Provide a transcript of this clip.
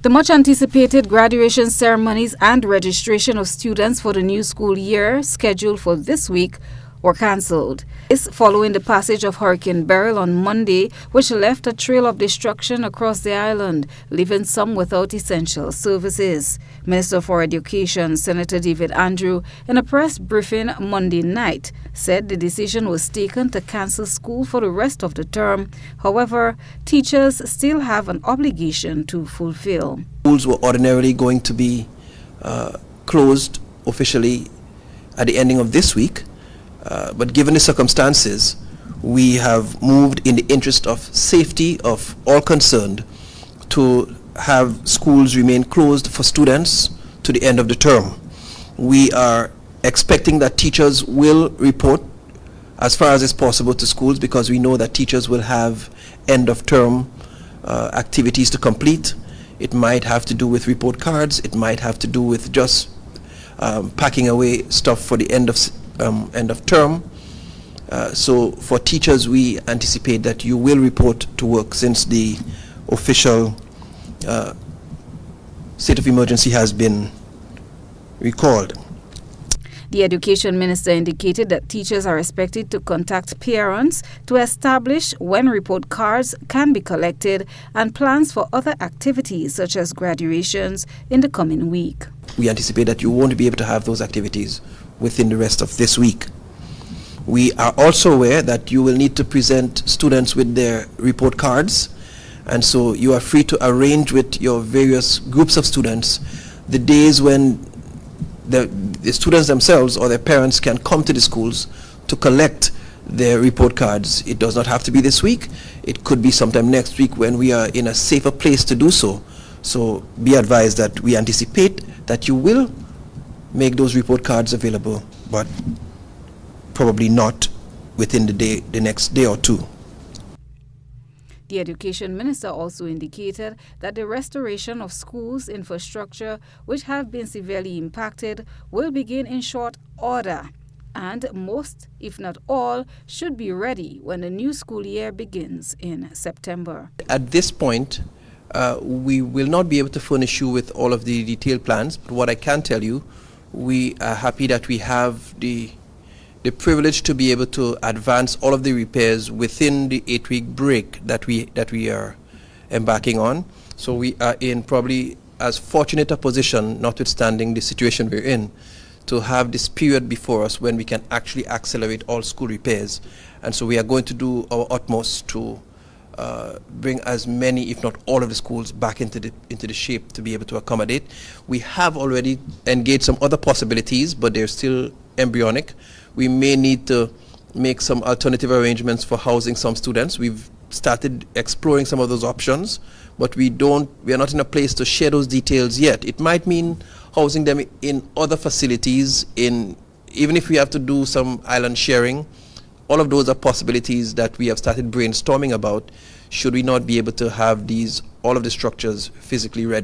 The much-anticipated graduation ceremonies and registration of students for the new school year scheduled for this week were cancelled. This following the passage of Hurricane Beryl on Monday, which left a trail of destruction across the island, leaving some without essential services. Minister for Education, Senator David Andrew, in a press briefing Monday night, said the decision was taken to cancel school for the rest of the term. However, teachers still have an obligation to fulfill. Schools were ordinarily going to be closed officially at the ending of this week. But given the circumstances, we have moved in the interest of safety of all concerned to have schools remain closed for students to the end of the term. We are expecting that teachers will report as far as is possible to schools, because we know that teachers will have end of term activities to complete. It might have to do with report cards. It might have to do with just packing away stuff for the end of term. So for teachers, we anticipate that you will report to work since the official state of emergency has been recalled. The Education Minister indicated that teachers are expected to contact parents to establish when report cards can be collected and plans for other activities such as graduations in the coming week. We anticipate that you won't be able to have those activities within the rest of this week. We are also aware that you will need to present students with their report cards, and so you are free to arrange with your various groups of students the days when the students themselves or their parents can come to the schools to collect their report cards. It does not have to be this week. It could be sometime next week when we are in a safer place to do so. So be advised that we anticipate that you will make those report cards available, but probably not within the next day or two. The Education Minister also indicated that the restoration of schools' infrastructure, which have been severely impacted, will begin in short order, and most, if not all, should be ready when the new school year begins in September. At this point, we will not be able to furnish you with all of the detailed plans, but what I can tell you, we are happy that we have the privilege to be able to advance all of the repairs within the 8-week break that we are embarking on. So we are in probably as fortunate a position, notwithstanding the situation we're in, to have this period before us when we can actually accelerate all school repairs. And so we are going to do our utmost to bring as many, if not all, of the schools back into the shape to be able to accommodate. We have already engaged some other possibilities, but they're still embryonic. We may need to make some alternative arrangements for housing some students. We've started exploring some of those options, but we are not in a place to share those details yet. It might mean housing them in other facilities, even if we have to do some island sharing. All of those are possibilities that we have started brainstorming about, should we not be able to have all of the structures physically ready.